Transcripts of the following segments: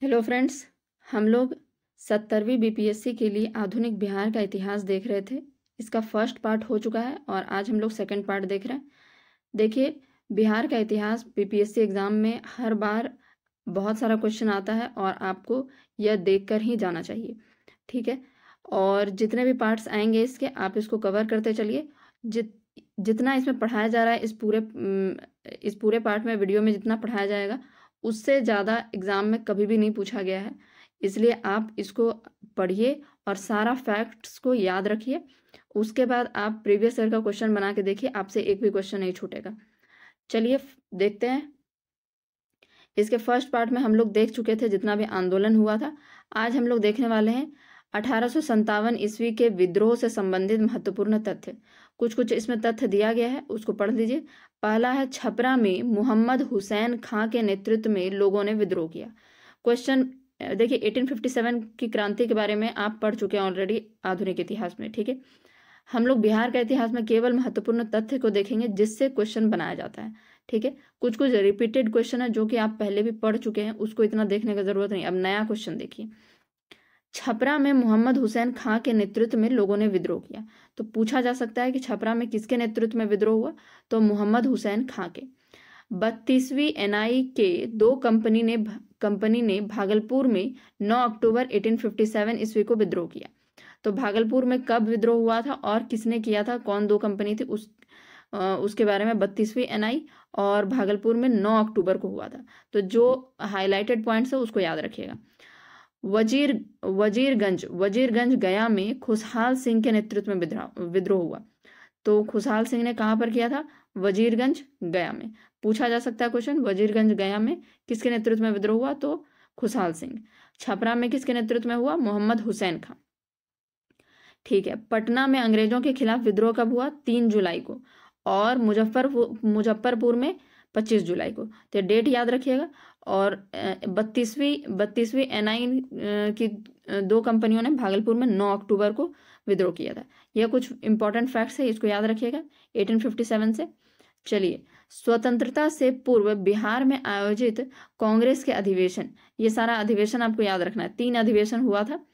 Hello friends, हम लोग 70वीं BPSC के लिए आधुनिक बिहार का इतिहास देख रहे थे। इसका फर्स्ट पार्ट हो चुका है और आज हम लोग सेकंड पार्ट देख रहे हैं। देखिए, बिहार का इतिहास बीपीएससी एग्ज़ाम में हर बार बहुत सारा क्वेश्चन आता है और आपको यह देखकर ही जाना चाहिए, ठीक है। और जितने भी पार्ट्स आएंगे इसके, आप इसको कवर करते चलिए। जितना इसमें पढ़ाया जा रहा है, इस पूरे पार्ट में, वीडियो में जितना पढ़ाया जाएगा उससे ज़्यादा एग्ज़ाम में कभी भी नहीं पूछा गया है। इसलिए आप इसको पढ़िए और सारा फैक्ट्स को याद रखिए। उसके बाद आप प्रीवियस ईयर का क्वेश्चन बना के देखिए, आपसे एक भी क्वेश्चन नहीं छूटेगा। चलिए देखते हैं। इसके फर्स्ट पार्ट में हम लोग देख चुके थे जितना भी आंदोलन हुआ था। आज हम लोग देखने वाले हैं 1857 ईस्वी के विद्रोह से संबंधित महत्वपूर्ण तथ्य। कुछ कुछ इसमें तथ्य दिया गया है, उसको पढ़ लीजिए। पहला है, छपरा में मोहम्मद हुसैन खां के नेतृत्व में लोगों ने विद्रोह किया। क्वेश्चन देखिए, 1857 की क्रांति के बारे में आप पढ़ चुके हैं ऑलरेडी आधुनिक इतिहास में, ठीक है। हम लोग बिहार का इतिहास में केवल महत्वपूर्ण तथ्य को देखेंगे जिससे क्वेश्चन बनाया जाता है, ठीक है। कुछ कुछ रिपीटेड क्वेश्चन है जो कि आप पहले भी पढ़ चुके हैं, उसको इतना देखने का जरूरत नहीं। अब नया क्वेश्चन देखिए। छपरा में मोहम्मद हुसैन खां के नेतृत्व में लोगों ने विद्रोह किया। तो पूछा जा सकता है कि छपरा में किसके नेतृत्व में विद्रोह हुआ? तो मोहम्मद हुसैन खां के। 32वीं एनआई के दो कंपनी ने भागलपुर में 9 अक्टूबर 1857 ईस्वी को विद्रोह किया। तो भागलपुर में कब विद्रोह हुआ था और किसने किया था, कौन दो कंपनी थी, उसके बारे में 32वीं एनआई और भागलपुर में 9 अक्टूबर को हुआ था। तो जो हाईलाइटेड पॉइंट्स है उसको याद रखिएगा। वजीरगंज गया में खुशहाल सिंह के नेतृत्व में विद्रोह हुआ। तो खुशहाल सिंह ने कहां पर किया था? वजीरगंज गया में। पूछा जा सकता है क्वेश्चन, वजीरगंज गया में किसके नेतृत्व में विद्रोह हुआ? तो खुशहाल सिंह। छपरा में किसके नेतृत्व में हुआ? मोहम्मद हुसैन खां, ठीक है। पटना में अंग्रेजों के खिलाफ विद्रोह कब हुआ? 3 जुलाई को। और मुजफ्फरपुर में 25 जुलाई को। तो डेट याद रखिएगा। और 32वीं एनआई की दो कंपनियों ने भागलपुर में 9 अक्टूबर को विद्रोह किया था। यह कुछ इंपॉर्टेंट फैक्ट्स है, इसको याद रखिएगा 1857 से। चलिए, स्वतंत्रता से पूर्व बिहार में आयोजित कांग्रेस के अधिवेशन, ये सारा अधिवेशन आपको याद रखना है। 3 अधिवेशन हुआ था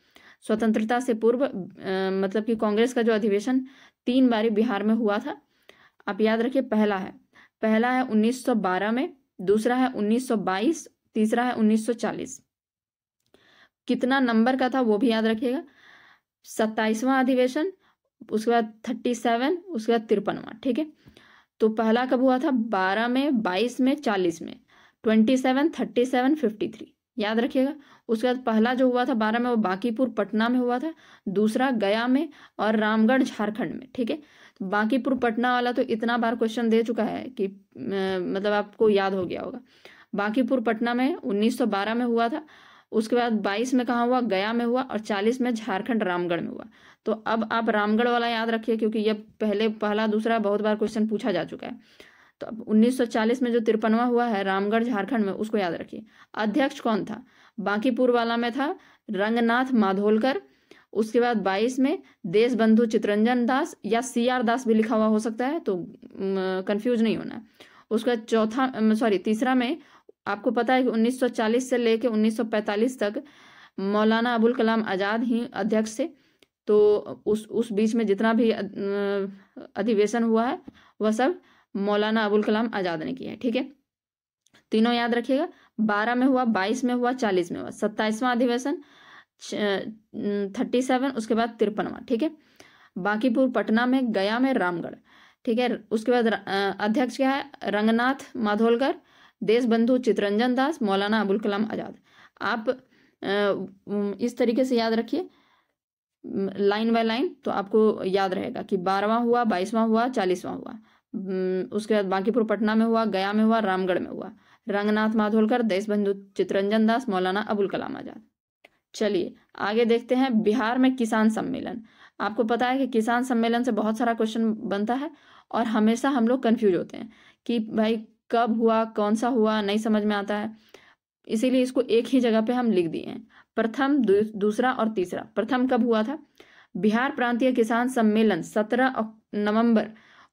स्वतंत्रता से पूर्व, मतलब कि कांग्रेस का जो अधिवेशन 3 बारी बिहार में हुआ था, आप याद रखिए। पहला है 1912 में, दूसरा है 1922, तीसरा है 1940। कितना नंबर का था वो भी याद रखिएगा। 27वां अधिवेशन, उसके बाद 37, उसके बाद 53वां, ठीक है। तो पहला कब हुआ था? 12 में, 22 में, 40 में, 27, 37, 53, याद रखिएगा। उसके बाद पहला जो हुआ था 12 में, वो बांकीपुर पटना में हुआ था। दूसरा गया में और रामगढ़ झारखंड में, ठीक है। तो बांकीपुर पटना वाला तो इतना बार क्वेश्चन दे चुका है कि मतलब आपको याद हो गया होगा। बांकीपुर पटना में 1912 में हुआ था। उसके बाद 22 में कहाँ हुआ? गया में हुआ। और 40 में झारखंड रामगढ़ में हुआ। तो अब आप रामगढ़ वाला याद रखिए, क्योंकि यह पहला दूसरा बहुत बार क्वेश्चन पूछा जा चुका है। तो अब 1940 में जो 53वां हुआ है रामगढ़ झारखंड में, उसको याद रखिए। अध्यक्ष कौन था? बांकीपुर वाला में था रंगनाथ माधोलकर। उसके बाद 22 में देशबंधु चितरंजन दास, या CR दास भी लिखा हुआ हो सकता है, तो कंफ्यूज नहीं होना है। उसका तीसरा में आपको पता है कि 1940 से लेके 1945 तक मौलाना अबुल कलाम आज़ाद ही अध्यक्ष थे। तो उस बीच में जितना भी अधिवेशन हुआ है वह सब मौलाना अबुल कलाम आज़ाद ने किया है, ठीक है। तीनों याद रखिएगा। 12 में हुआ, 22 में हुआ, 40 में हुआ। 27वां अधिवेशन 37, उसके बाद 53वां, ठीक है। बांकीपुर पटना में, गया में, रामगढ़, ठीक है। उसके बाद अध्यक्ष क्या है? रंगनाथ माधोलकर, देशबंधु चितरंजन दास, मौलाना अबुल कलाम आज़ाद। आप इस तरीके से याद रखिए लाइन बाय लाइन, तो आपको याद रहेगा कि 12वां हुआ, 22वां हुआ, 40वां हुआ। उसके बाद बांकीपुर पटना में हुआ, गया में हुआ, रामगढ़ में हुआ। रंगनाथ माधोलकर, देशबंधु चितरंजन दास, मौलाना अबुल कलाम आज़ाद। चलिए आगे देखते हैं। बिहार में किसान सम्मेलन। आपको पता है कि किसान सम्मेलन से बहुत सारा क्वेश्चन बनता है और हमेशा हम लोग कंफ्यूज होते हैं कि भाई कब हुआ, कौन सा हुआ, नहीं समझ में आता है। इसीलिए इसको एक ही जगह पे हम लिख दिए हैं, प्रथम, दूसरा और तीसरा। प्रथम कब हुआ था? बिहार प्रांतीय किसान सम्मेलन 17 नवंबर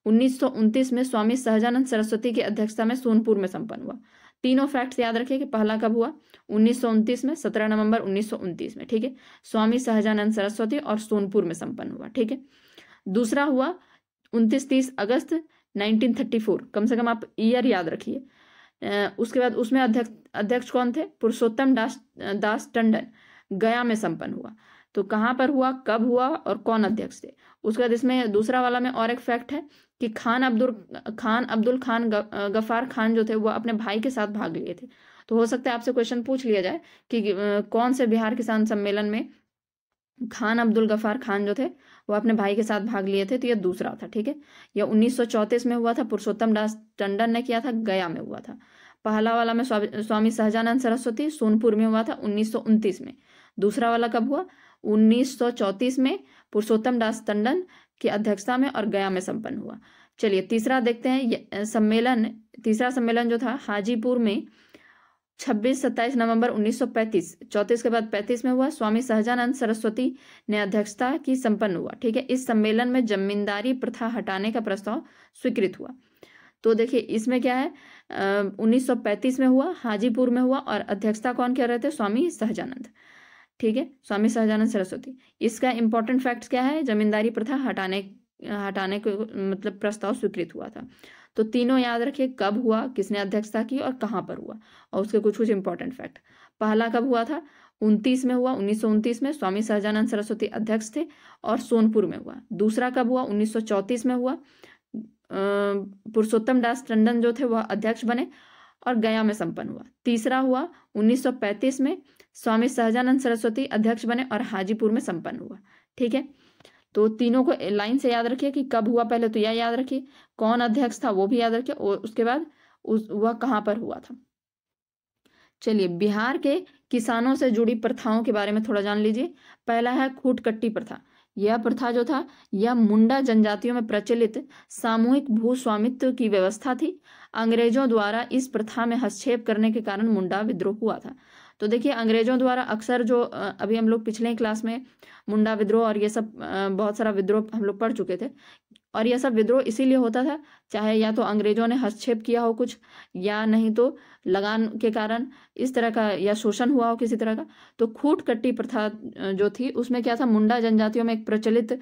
1929 में स्वामी सहजानंद सरस्वती की अध्यक्षता में सोनपुर में संपन्न हुआ। तीनों फैक्ट्स याद रखिए कि पहला कब हुआ 1929 में, 17 नवंबर 1929 में, ठीक है। स्वामी सहजानंद सरस्वती और सोनपुर में संपन्न हुआ, ठीक है। दूसरा हुआ 29-30 अगस्त 1934, कम से कम आप ईयर याद रखिए। उसके बाद उसमें अध्यक्ष कौन थे? पुरुषोत्तम दास टंडन, गया में संपन्न हुआ। तो कहाँ पर हुआ, कब हुआ और कौन अध्यक्ष थे? उसके बाद इसमें दूसरा वाला में और एक फैक्ट है कि खान अब्दुल खान गफ्फार खान जो थे वो अपने भाई के साथ भाग लिए थे। तो हो सकता है आपसे क्वेश्चन पूछ लिया जाए कि कौन से बिहार किसान सम्मेलन में खान अब्दुल गफ्फार खान जो थे वो अपने भाई के साथ भाग लिए थे। तो ये दूसरा था, ठीक है। यह 1934 में हुआ था, पुरुषोत्तम दास टंडन ने किया था, गया में हुआ था। पहला वाला में स्वामी सहजानंद सरस्वती सोनपुर में हुआ था 1929 में। दूसरा वाला कब हुआ? 1934 में, पुरुषोत्तम दास टंडन की अध्यक्षता में और गया में संपन्न हुआ। चलिए तीसरा देखते हैं। सम्मेलन, तीसरा सम्मेलन जो था हाजीपुर में 26-27 नवंबर 1935, 34 के बाद 35 में हुआ। स्वामी सहजानंद सरस्वती ने अध्यक्षता की संपन्न हुआ, ठीक है। इस सम्मेलन में जमींदारी प्रथा हटाने का प्रस्ताव स्वीकृत हुआ। तो देखिए इसमें क्या है, 1935 में हुआ, हाजीपुर में हुआ और अध्यक्षता कौन कर रहे थे? स्वामी सहजानंद, ठीक है, स्वामी सहजानंद सरस्वती। इसका इंपॉर्टेंट फैक्ट क्या है? जमींदारी प्रथा हटाने को मतलब प्रस्ताव स्वीकृत हुआ था। तो तीनों याद रखिए, कब हुआ, किसने अध्यक्षता की और कहाँ पर हुआ, और उसके कुछ कुछ इंपॉर्टेंट फैक्ट। पहला कब हुआ था? 29 में हुआ, 1929 में, स्वामी सहजानंद सरस्वती अध्यक्ष थे और सोनपुर में हुआ। दूसरा कब हुआ? 1934 में हुआ, पुरुषोत्तम दास टंडन जो थे वह अध्यक्ष बने और गया में संपन्न हुआ। तीसरा हुआ 1935 में, स्वामी सहजानंद सरस्वती अध्यक्ष बने और हाजीपुर में संपन्न हुआ, ठीक है। तो तीनों को लाइन से याद रखिए कि कब हुआ, पहले तो यह याद रखिए, कौन अध्यक्ष था वो भी याद रखिए, और उसके बाद वह कहाँ पर हुआ था। चलिए बिहार के किसानों से जुड़ी प्रथाओं के बारे में थोड़ा जान लीजिए। पहला है खूटकट्टी प्रथा। यह प्रथा जो था यह मुंडा जनजातियों में प्रचलित सामूहिक भू स्वामित्व की व्यवस्था थी। अंग्रेजों द्वारा इस प्रथा में हस्तक्षेप करने के कारण मुंडा विद्रोह हुआ था। तो देखिए अंग्रेजों द्वारा अक्सर जो अभी हम लोग पिछले क्लास में मुंडा विद्रोह और ये सब बहुत सारा विद्रोह हम लोग पढ़ चुके थे, और यह सब विद्रोह इसीलिए होता था, चाहे या तो अंग्रेजों ने हस्तक्षेप किया हो कुछ, या नहीं तो लगान के कारण इस तरह का या शोषण हुआ हो किसी तरह का। तो खूटकट्टी प्रथा जो थी उसमें क्या था, मुंडा जनजातियों में एक प्रचलित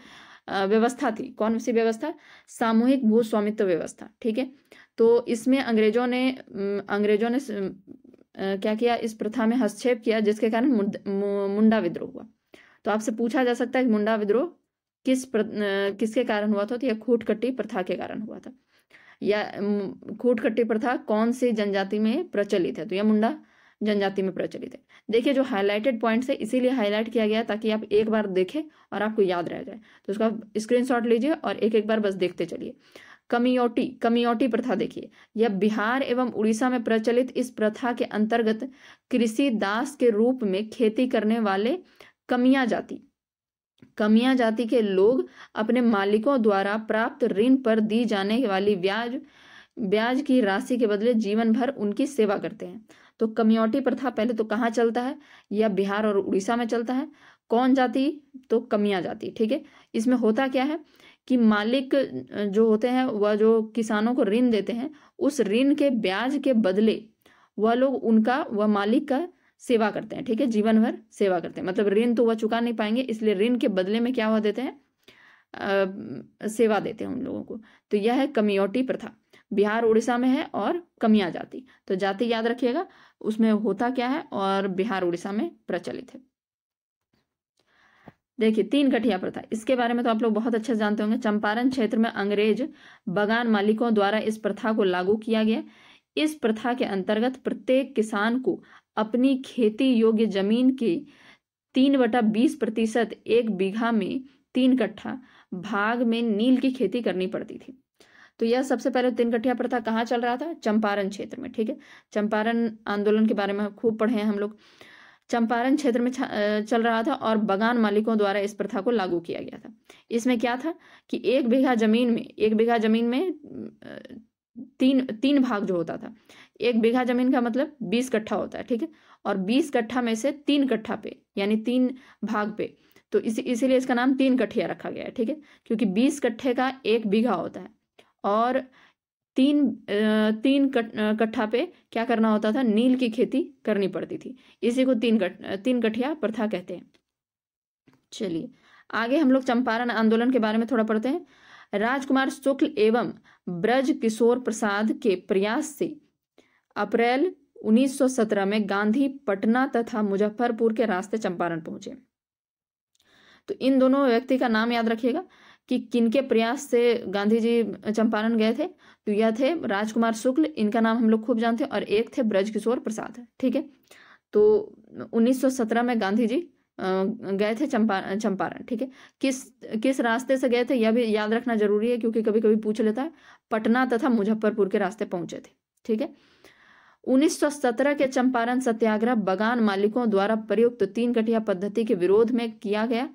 व्यवस्था थी। कौन सी व्यवस्था? सामूहिक भू स्वामित्व व्यवस्था, ठीक है। तो इसमें अंग्रेजों ने क्या किया, इस प्रथा में हस्तक्षेप किया, जिसके कारण मुंडा विद्रोह हुआ। तो आपसे पूछा जा सकता है कि मुंडा विद्रोह किसके कारण हुआ था? तो यह खूटकट्टी प्रथा के कारण हुआ था। या खूटकट्टी प्रथा कौन सी जनजाति में प्रचलित है? तो यह मुंडा जनजाति में प्रचलित है। देखिए जो हाईलाइटेड पॉइंट्स है इसीलिए हाईलाइट किया गया ताकि आप एक बार देखें और आपको याद रह जाए। तो उसका स्क्रीनशॉट लीजिए और एक एक बार बस देखते चलिए। कमियोटी प्रथा देखिए, यह बिहार एवं उड़ीसा में प्रचलित इस प्रथा के अंतर्गत कृषि दास के रूप में खेती करने वाले कमिया जाति के लोग अपने मालिकों द्वारा प्राप्त ऋण पर दी जाने वाली ब्याज की राशि के बदले जीवन भर उनकी सेवा करते हैं। तो कमियोटी प्रथा पहले तो कहाँ चलता है? यह बिहार और उड़ीसा में चलता है। कौन जाति? तो कमिया जाति, ठीक है। इसमें होता क्या है कि मालिक जो होते हैं वह जो किसानों को ऋण देते हैं, उस ऋण के ब्याज के बदले वह लोग वह मालिक का सेवा करते हैं, ठीक है, जीवन भर सेवा करते हैं। मतलब ऋण तो वह चुका नहीं पाएंगे, इसलिए ऋण के बदले में क्या हुआ देते हैं, सेवा देते हैं उन लोगों को। तो यह है कमियोटी प्रथा, बिहार उड़ीसा में है और कमिया जाति। तो जाति याद रखिएगा, उसमें होता क्या है और बिहार उड़ीसा में प्रचलित है। देखिए 3 गठिया प्रथा, इसके बारे में तो आप लोग बहुत अच्छा जानते होंगे। चंपारण क्षेत्र में अंग्रेज बागान मालिकों द्वारा इस प्रथा को लागू किया गया। इस प्रथा के अंतर्गत प्रत्येक किसान को अपनी खेती योग्य जमीन के 3/20% 1 बीघा में 3 कट्ठा भाग में नील की खेती करनी पड़ती थी। तो यह सबसे पहले 3 गठिया प्रथा कहाँ चल रहा था? चंपारण क्षेत्र में, ठीक है। चंपारण आंदोलन के बारे में खूब पढ़े हैं हम लोग। चंपारण क्षेत्र में चल रहा था और बागान मालिकों द्वारा इस प्रथा को लागू किया गया था। इसमें क्या था कि 1 बीघा जमीन में 3 भाग जो होता था। 1 बीघा जमीन का मतलब 20 कट्ठा होता है, ठीक है। और 20 कट्ठा में से 3 कट्ठा पे यानी 3 भाग पे, तो इसीलिए इसका नाम 3 गठिया रखा गया है, ठीक है। क्योंकि 20 कट्ठे का 1 बीघा होता है और तीन कट्ठा पे क्या करना होता था, नील की खेती करनी पड़ती थी। इसी को तीन कठिया प्रथा कहते हैं। चलिए आगे हम लोग चंपारण आंदोलन के बारे में थोड़ा पढ़ते हैं। राजकुमार शुक्ल एवं ब्रज किशोर प्रसाद के प्रयास से अप्रैल 1917 में गांधी पटना तथा मुजफ्फरपुर के रास्ते चंपारण पहुंचे। तो इन दोनों व्यक्ति का नाम याद रखिएगा कि किनके प्रयास से गांधी जी चंपारण गए थे। तो यह थे राजकुमार शुक्ल, इनका नाम हम लोग खूब जानते हैं, और एक थे ब्रज किशोर प्रसाद। ठीक है, तो 1917 में गांधी जी गए थे चंपारण। ठीक है, किस रास्ते से गए थे यह भी याद रखना जरूरी है, क्योंकि कभी कभी पूछ लेता है। पटना तथा मुजफ्फरपुर के रास्ते पहुंचे थे। ठीक है, 1917 के चंपारण सत्याग्रह बगान मालिकों द्वारा प्रयुक्त तीन कठिया पद्धति के विरोध में किया गया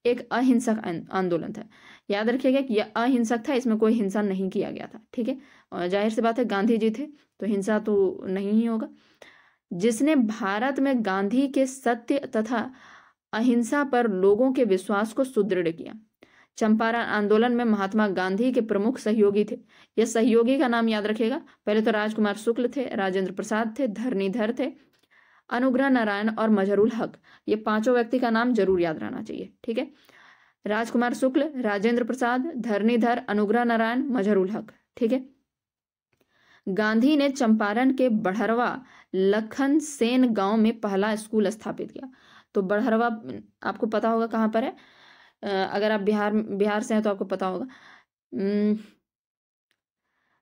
एक अहिंसक आंदोलन था। याद रखिएगा कि यह अहिंसक था, इसमें कोई हिंसा नहीं किया गया था। ठीक है, और जाहिर सी बात है गांधी जी थे तो हिंसा तो नहीं ही होगा। जिसने भारत में गांधी के सत्य तथा अहिंसा पर लोगों के विश्वास को सुदृढ़ किया। चंपारण आंदोलन में महात्मा गांधी के प्रमुख सहयोगी थे। यह सहयोगी का नाम याद रखिएगा। पहले तो राजकुमार शुक्ल थे, राजेंद्र प्रसाद थे, धरणीधर थे, अनुग्रह नारायण और मजहरुल हक। ये पांचों व्यक्ति का नाम जरूर याद रहना चाहिए। ठीक है, राजकुमार शुक्ल, राजेंद्र प्रसाद, धरणीधर, अनुग्रह नारायण, मजहरुल हक। ठीक है, गांधी ने चंपारण के बढ़रवा लखन सेन गांव में पहला स्कूल स्थापित किया। तो बढ़रवा आपको पता होगा कहाँ पर है, अगर आप बिहार से हैं तो आपको पता होगा।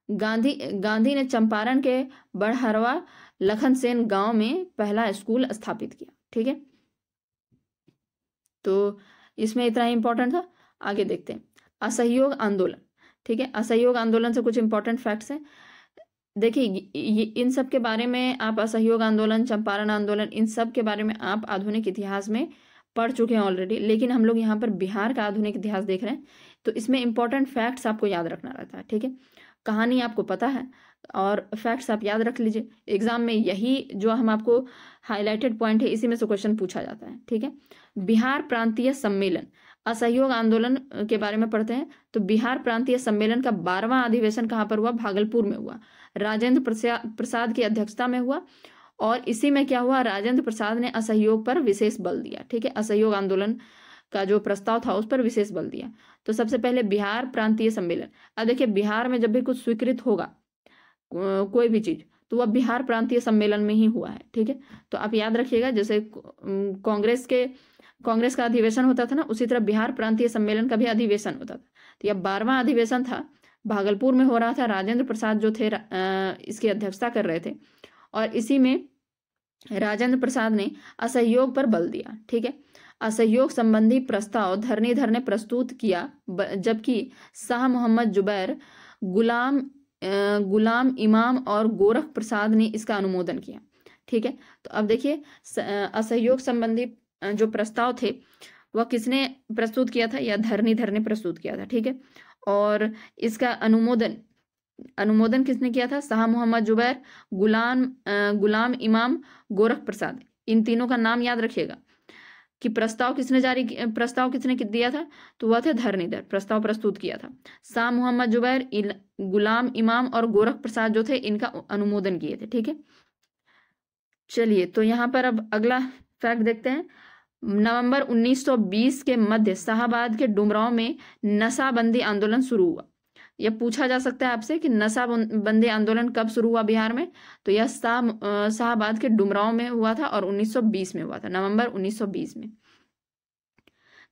गांधी ने चंपारण के बढ़हरवा लखनसेन गांव में पहला स्कूल स्थापित किया। ठीक है, तो इसमें इतना ही इंपॉर्टेंट था। आगे देखते हैं असहयोग आंदोलन। ठीक है, असहयोग आंदोलन से कुछ इंपॉर्टेंट फैक्ट्स हैं। देखिए इन सब के बारे में आप, असहयोग आंदोलन, चंपारण आंदोलन, इन सब के बारे में आप आधुनिक इतिहास में पढ़ चुके हैं ऑलरेडी, लेकिन हम लोग यहाँ पर बिहार का आधुनिक इतिहास देख रहे हैं, तो इसमें इंपॉर्टेंट फैक्ट्स आपको याद रखना रहता है। ठीक है, कहानी आपको पता है और फैक्ट्स आप याद रख लीजिए। एग्जाम में यही जो हम आपको हाईलाइटेड पॉइंट है, इसी में से क्वेश्चन पूछा जाता है। ठीक है, बिहार प्रांतीय सम्मेलन, असहयोग आंदोलन के बारे में पढ़ते हैं। तो बिहार प्रांतीय सम्मेलन का 12वां अधिवेशन कहाँ पर हुआ, भागलपुर में हुआ, राजेंद्र प्रसाद की अध्यक्षता में हुआ। और इसी में क्या हुआ, राजेंद्र प्रसाद ने असहयोग पर विशेष बल दिया। ठीक है, असहयोग आंदोलन का जो प्रस्ताव था उस पर विशेष बल दिया। तो सबसे पहले बिहार प्रांतीय सम्मेलन। अब देखिए बिहार में जब भी कुछ स्वीकृत होगा कोई भी चीज, तो वह बिहार प्रांतीय सम्मेलन में ही हुआ है। ठीक है, तो आप याद रखिएगा, जैसे कांग्रेस का अधिवेशन होता था ना, उसी तरह बिहार प्रांतीय सम्मेलन का भी अधिवेशन होता था। तो यह 12वां अधिवेशन था, भागलपुर में हो रहा था। राजेंद्र प्रसाद जो थे इसकी अध्यक्षता कर रहे थे, और इसी में राजेंद्र प्रसाद ने असहयोग पर बल दिया। ठीक है, असहयोग संबंधी प्रस्ताव धरणीधर ने प्रस्तुत किया, जबकि शाह मोहम्मद जुबैर, गुलाम इमाम और गोरख प्रसाद ने इसका अनुमोदन किया। ठीक है, तो अब देखिए असहयोग संबंधी जो प्रस्ताव थे वह किसने प्रस्तुत किया था, या धरणीधर ने प्रस्तुत किया था। ठीक है, और इसका अनुमोदन किसने किया था, शाह मोहम्मद जुबैर, गुलाम इमाम, गोरख प्रसाद। इन तीनों का नाम याद रखिएगा कि प्रस्ताव किसने दिया था, तो वह थे धरणीधर, प्रस्ताव प्रस्तुत किया था। शाह मोहम्मद जुबैर, गुलाम इमाम और गोरख प्रसाद जो थे इनका अनुमोदन किए थे। ठीक है, चलिए तो यहाँ पर अब अगला फैक्ट देखते हैं। नवंबर 1920 के मध्य शाहबाद के डुमरांव में नशाबंदी आंदोलन शुरू हुआ। यह पूछा जा सकता है आपसे कि नशाबंदी आंदोलन कब शुरू हुआ बिहार में, तो यह शाहबाद के डुमरांव में हुआ था और 1920 में हुआ था, नवंबर 1920 में।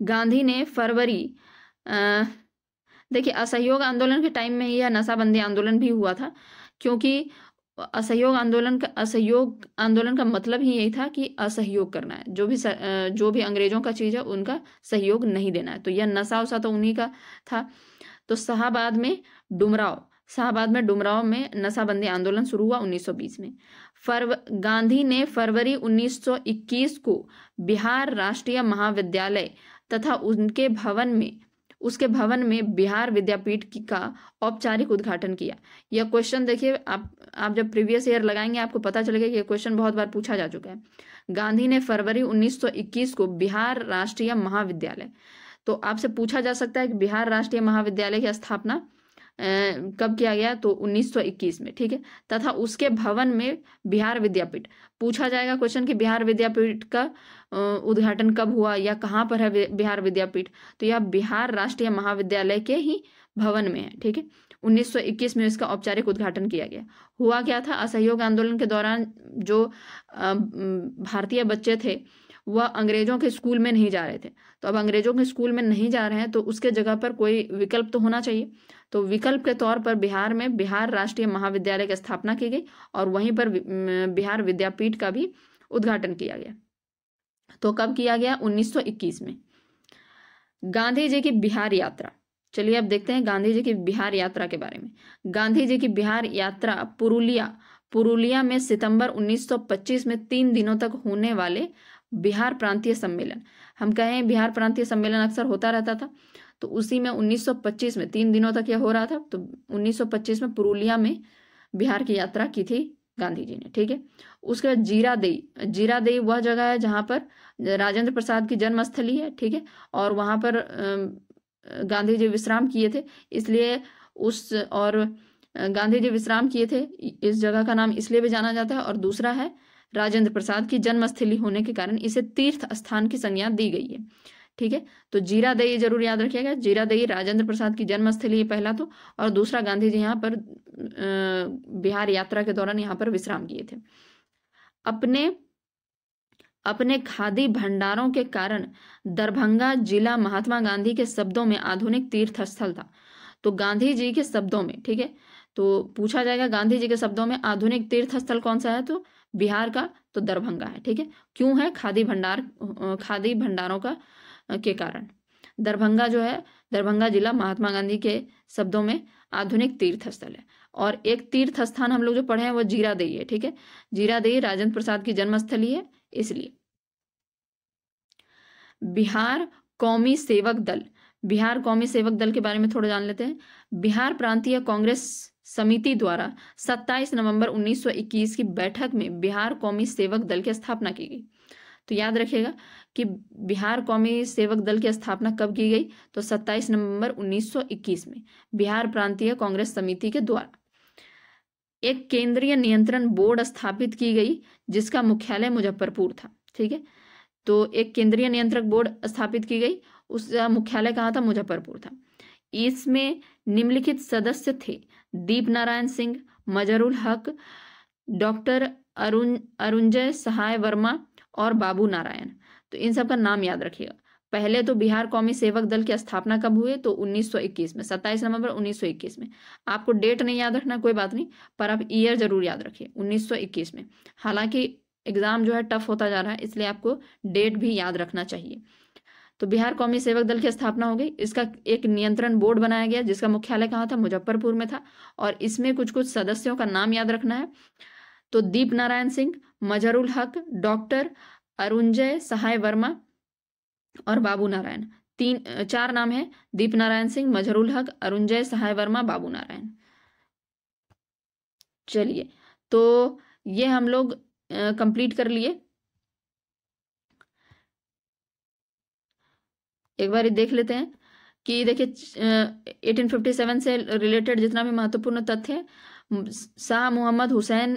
गांधी ने फरवरी देखिए असहयोग आंदोलन के टाइम में यह नशाबंदी आंदोलन भी हुआ था, क्योंकि असहयोग आंदोलन का मतलब ही यही था कि असहयोग करना है, जो भी अंग्रेजों का चीज है उनका सहयोग नहीं देना है। तो यह नशा उसा तो उन्हीं का था। तो शाहबाद में डुमरांव में नशाबंदी आंदोलन शुरू हुआ 1920 में। गांधी ने फरवरी 1921 को बिहार राष्ट्रीय महाविद्यालय तथा उसके भवन में बिहार विद्यापीठ का औपचारिक उद्घाटन किया। यह क्वेश्चन देखिए आप जब प्रीवियस ईयर लगाएंगे आपको पता चलेगा कि यह क्वेश्चन बहुत बार पूछा जा चुका है। गांधी ने फरवरी 1921 को बिहार राष्ट्रीय महाविद्यालय, तो आपसे पूछा जा सकता है कि बिहार राष्ट्रीय महाविद्यालय की स्थापना कब किया गया, तो 1921 में, ठीक है। तथा उसके भवन में बिहार विद्यापीठ, पूछा जाएगा क्वेश्चन कि बिहार विद्यापीठ का उद्घाटन कब हुआ या कहाँ पर है बिहार विद्यापीठ, तो यह बिहार राष्ट्रीय महाविद्यालय के ही भवन में है, ठीक है। 1921 में इसका औपचारिक उद्घाटन किया गया। हुआ क्या था, असहयोग आंदोलन के दौरान जो भारतीय बच्चे थे वह अंग्रेजों के स्कूल में नहीं जा रहे थे, तो अब अंग्रेजों के स्कूल में नहीं जा रहे हैं तो उसके जगह पर कोई विकल्प तो होना चाहिए, तो विकल्प के तौर पर बिहार में बिहार राष्ट्रीय महाविद्यालय की स्थापना की गई और वहीं पर बिहार विद्यापीठ का भी उद्घाटन किया गया। तो कब किया गया, 1921 में। गांधी जी की बिहार यात्रा, चलिए अब देखते हैं गांधी जी की बिहार यात्रा के बारे में। गांधी जी की बिहार यात्रा पुरुलिया में सितंबर 1925 में 3 दिनों तक होने वाले बिहार प्रांतीय सम्मेलन, हम कहें बिहार प्रांतीय सम्मेलन अक्सर होता रहता था, तो उसी में 1925 में 3 दिनों तक यह हो रहा था, तो 1925 में पुरुलिया में बिहार की यात्रा की थी गांधी जी ने, ठीक है। उसके बाद जीरादेई वह जगह है जहाँ पर राजेंद्र प्रसाद की जन्मस्थली है, ठीक है, और वहाँ पर गांधी जी विश्राम किए थे, इसलिए गांधी जी विश्राम किए थे, इस जगह का नाम इसलिए भी जाना जाता है। और दूसरा है राजेंद्र प्रसाद की जन्मस्थली होने के कारण इसे तीर्थ स्थान की संज्ञा दी गई है, ठीक है। तो जीरादेई जरूर याद रखिएगा, जीरादेई राजेंद्र प्रसाद की जन्मस्थली है पहला तो, और दूसरा गांधी जी यहाँ पर बिहार यात्रा के दौरान यहाँ पर विश्राम किए थे। अपने खादी भंडारों के कारण दरभंगा जिला महात्मा गांधी के शब्दों में आधुनिक तीर्थ स्थल था। तो गांधी जी के शब्दों में, ठीक है, तो पूछा जाएगा गांधी जी के शब्दों में आधुनिक तीर्थ स्थल कौन सा है, तो बिहार का तो दरभंगा है, ठीक है। क्यों है, खादी भंडारों का के कारण। दरभंगा जो है, दरभंगा जिला महात्मा गांधी के शब्दों में आधुनिक तीर्थ स्थल है। और एक तीर्थ स्थान हम लोग जो पढ़े हैं वो जीरादेई है, ठीक है, जीरादेई राजेंद्र प्रसाद की जन्मस्थली है इसलिए। बिहार कौमी सेवक दल के बारे में थोड़ा जान लेते हैं। बिहार प्रांतीय कांग्रेस समिति द्वारा 27 नवंबर 1921 की बैठक में बिहार कौमी सेवक दल की स्थापना की गई। तो याद रखिएगा कि बिहार कौमी सेवक दल की स्थापना कब की गई, तो 27 नवंबर 1921 में बिहार प्रांतीय कांग्रेस समिति के द्वारा। एक केंद्रीय नियंत्रण बोर्ड स्थापित की गई जिसका मुख्यालय मुजफ्फरपुर था, ठीक है। तो एक केंद्रीय नियंत्रक बोर्ड स्थापित की गई, उसका मुख्यालय कहाँ था, मुजफ्फरपुर था। इसमें निम्नलिखित सदस्य थे, दीप नारायण सिंह, मजरुल हक, डॉक्टर अरुंजय सहाय वर्मा और बाबू नारायण। तो इन सब का नाम याद रखिएगा। पहले तो बिहार कौमी सेवक दल की स्थापना कब हुई, तो 1921 में, 27 नवंबर 1921 में। आपको डेट नहीं याद रखना कोई बात नहीं, पर आप ईयर जरूर याद रखिए, 1921 में। हालांकि एग्जाम जो है टफ होता जा रहा है, इसलिए आपको डेट भी याद रखना चाहिए। तो बिहार कौमी सेवक दल की स्थापना हो गई, इसका एक नियंत्रण बोर्ड बनाया गया जिसका मुख्यालय कहाँ था, मुजफ्फरपुर में था। और इसमें कुछ कुछ सदस्यों का नाम याद रखना है, तो दीप नारायण सिंह, मजरुल हक, डॉक्टर अरुंजय सहाय वर्मा और बाबू नारायण। 4 नाम है, दीप नारायण सिंह, मजरुल हक, अरुंजय सहाय वर्मा, बाबू नारायण। चलिए, तो ये हम लोग कंप्लीट कर लिए। एक बार देख लेते हैं कि देखिए 1857 से रिलेटेड जितना भी महत्वपूर्ण तथ्य है, शाह मोहम्मद हुसैन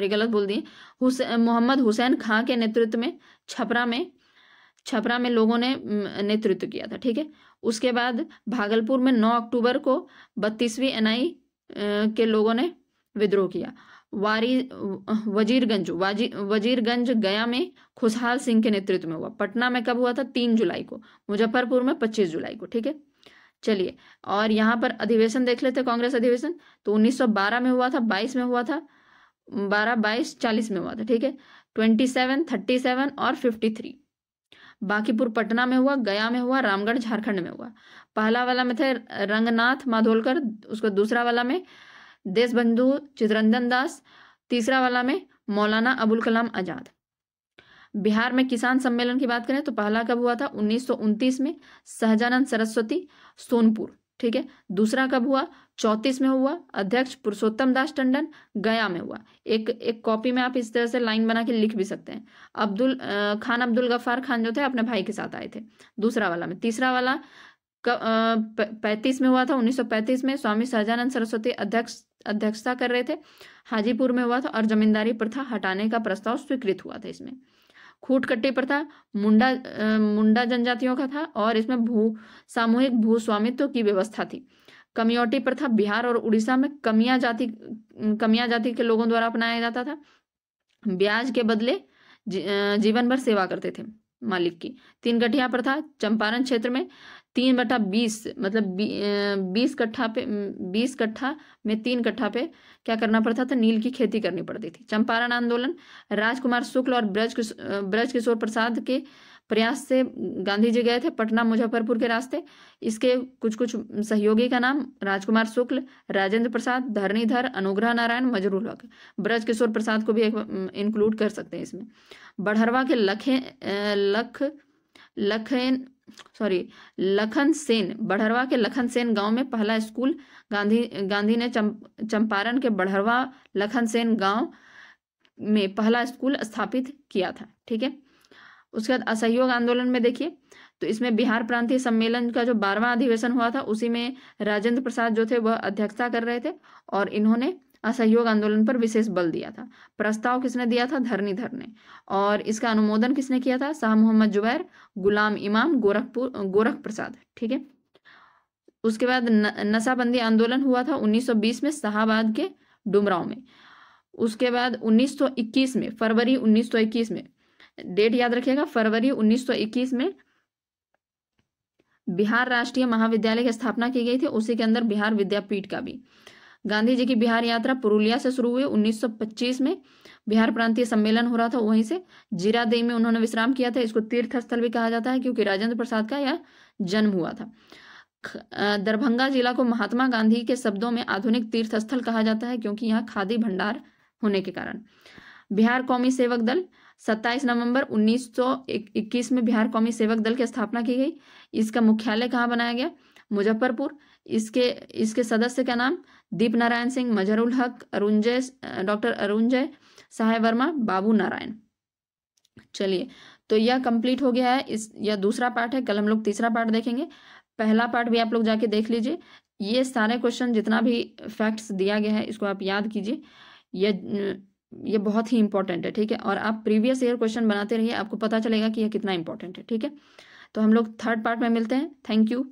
गलत बोल दिए, मोहम्मद हुसैन खां के नेतृत्व में छपरा में लोगों ने नेतृत्व किया था, ठीक है। उसके बाद भागलपुर में 9 अक्टूबर को 32वीं NI के लोगों ने विद्रोह किया। वजीरगंज गया में खुशहाल सिंह के नेतृत्व में हुआ। पटना में कब हुआ था, 3 जुलाई को। मुजफ्फरपुर में 25 जुलाई को, ठीक है। चलिए, और यहाँ पर अधिवेशन देख लेते हैं, कांग्रेस अधिवेशन। तो 1912 में हुआ था, 22 में हुआ था, 12, 22, 40 में हुआ था, ठीक है। 27, 37 और 53। बांकीपुर पटना में हुआ, गया में हुआ, रामगढ़ झारखंड में हुआ। पहला वाला में थे रंगनाथ माधोलकर, उसको दूसरा वाला में देशबंधु चित्तरंजन दास, तीसरा वाला में मौलाना अबुल कलाम आजाद। बिहार में किसान सम्मेलन की बात करें तो पहला कब हुआ था, 1929 में, सहजानंद सरस्वती, सोनपुर, ठीक है। दूसरा कब हुआ, 34 में हुआ, अध्यक्ष पुरुषोत्तम दास टंडन, गया में हुआ। एक कॉपी में आप इस तरह से लाइन बना के लिख भी सकते हैं। खान अब्दुल गफ्फार खान जो थे अपने भाई के साथ आए थे, दूसरा वाला में। तीसरा वाला 35 में हुआ था, 1935 में स्वामी सहजानंद सरस्वती अध्यक्षता कर रहे थे। हाजीपुर में हुआ था और जमींदारी प्रथा हटाने का प्रस्ताव स्वीकृत हुआ था इसमें। खूटकट्टी प्रथा मुंडा जनजातियों का था और इसमें सामूहिक भू स्वामित्व की व्यवस्था थी। कमियोटी प्रथा बिहार और उड़ीसा में कमिया जाति के लोगों द्वारा अपनाया जाता था। ब्याज के बदले जीवन भर सेवा करते थे मालिक की। 3 गठिया प्रथा चंपारण क्षेत्र में 3/20 मतलब 20 कट्ठा में 3 कट्ठा पे क्या करना पड़ता था, नील की खेती करनी पड़ती थी। चंपारण आंदोलन राजकुमार शुक्ल और ब्रज किशोर प्रसाद के प्रयास से गांधी जी गए थे पटना मुजफ्फरपुर के रास्ते। इसके कुछ सहयोगी का नाम राजकुमार शुक्ल, राजेंद्र प्रसाद, धरणीधर, अनुग्रह नारायण, मजरूल हक। ब्रज किशोर प्रसाद को भी इंक्लूड कर सकते हैं इसमें। बड़हरवा के लखन सेन, बड़हरवा के लखन सेन गांव में पहला स्कूल गांधी ने चंपारण के बड़हरवा लखन सेन गांव में पहला स्कूल स्थापित किया था। ठीक है, उसके बाद असहयोग आंदोलन में देखिए तो इसमें बिहार प्रांतीय सम्मेलन का जो 12वां अधिवेशन हुआ था उसी में राजेंद्र प्रसाद जो थे वह अध्यक्षता कर रहे थे और इन्होंने असहयोग आंदोलन पर विशेष बल दिया था। प्रस्ताव किसने दिया था, धरणीधर ने। और इसका अनुमोदन किसने किया था, शाह मोहम्मद जुबैर, गुलाम इमाम, गोरख प्रसाद। ठीक है, उसके बाद नशाबंदी आंदोलन हुआ था 1920 में शाहाबाद के डुमरांव में। उसके बाद 1921 में फरवरी 1921 में, डेट याद रखिएगा, फरवरी 1921 में बिहार राष्ट्रीय महाविद्यालय की स्थापना की गई थी, उसी के अंदर बिहार विद्यापीठ का भी। गांधी जी की बिहार यात्रा पुरुलिया से शुरू हुई। 1925 में बिहार प्रांतीय सम्मेलन हो रहा था, वहीं से जीरादेई में उन्होंने विश्राम किया था। इसको तीर्थ स्थल भी कहा जाता है क्योंकि राजेंद्र प्रसाद का यह जन्म हुआ था। दरभंगा जिला को महात्मा गांधी के शब्दों में आधुनिक तीर्थ स्थल कहा जाता है क्योंकि यहाँ खादी भंडार होने के कारण। बिहार कौमी सेवक दल 27 नवंबर 1921 में बिहार कौमी सेवक दल की स्थापना की गई। इसका मुख्यालय कहाँ बनाया गया, मुजफ्फरपुर। इसके सदस्य का नाम दीप नारायण सिंह, मजहरुल हक, डॉक्टर अरुणजय, सहाय वर्मा, बाबू नारायण। चलिए, तो यह कंप्लीट हो गया है। यह दूसरा पार्ट है, कल हम लोग तीसरा पार्ट देखेंगे। पहला पार्ट भी आप लोग जाके देख लीजिए। ये सारे क्वेश्चन जितना भी फैक्ट्स दिया गया है इसको आप याद कीजिए, ये बहुत ही इंपॉर्टेंट है। ठीक है, और आप प्रीवियस ईयर क्वेश्चन बनाते रहिए, आपको पता चलेगा कि यह कितना इंपॉर्टेंट है। ठीक है, तो हम लोग थर्ड पार्ट में मिलते हैं। Thank you.